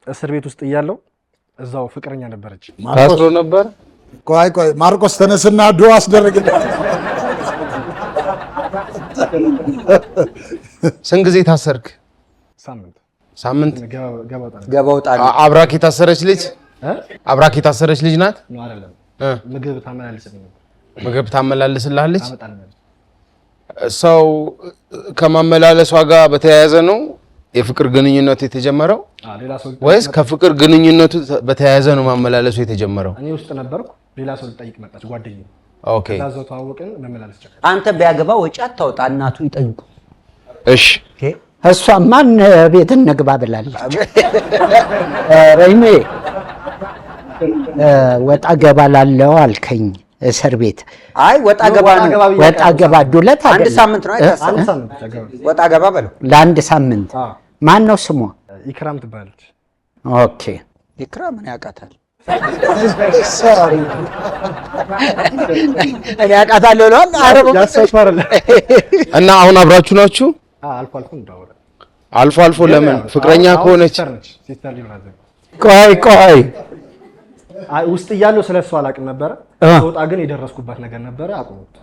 እስር ቤት ውስጥ እያለው እዛው ፍቅረኛ ነበረች። ታስሮ ነበር። ቆይ ማርቆስ ተነስና ዱዓ አስደረግልኝ። ስንት ጊዜ ታሰርክ? ሳምንት ገባውጣ አብራክ የታሰረች ልጅ ናት? ነው አይደለም። ምግብ ታመላልስልሃለች? ሰው ከማመላለሷ ጋር በተያያዘ ነው የፍቅር ግንኙነቱ የተጀመረው ወይስ ከፍቅር ግንኙነቱ በተያያዘ ነው ማመላለሱ የተጀመረው? እኔ ውስጥ ነበርኩ። ሌላ ሰው ልጠይቅ መጣች ጓደኛዬ። ኦኬ ታዛው ተዋወቅን። መመላለስ ጀመረ። አንተ ቢያገባ ወጪ አታውጣ፣ እናቱ ይጠይቁ። እሺ እሷ ማን ቤት እንግባ ብላለች። ረይሜ ወጣ ገባ ላለው አልከኝ። እስር ቤት አይ ወጣ ገባ ነው። ወጣ ገባ ዱለት አይደል? አንድ ሳምንት ነው አይታሰብ። ወጣ ገባ በለው ለአንድ ሳምንት። ማን ነው ስሟ? ኢክራም ትባላለች። ኦኬ ኢክራም ምን ያውቃታል? እኔ ያውቃታለሁ ነው አረብ እና አሁን አብራችሁ ናችሁ? አልፎ እንደዋወራለን። አልፎ ለምን? ፍቅረኛ ከሆነች ቆይ ውስጥ እያለው ስለሷ አላውቅም ነበረ። ወጣ ግን የደረስኩበት ነገር ነበረ። አቁሙት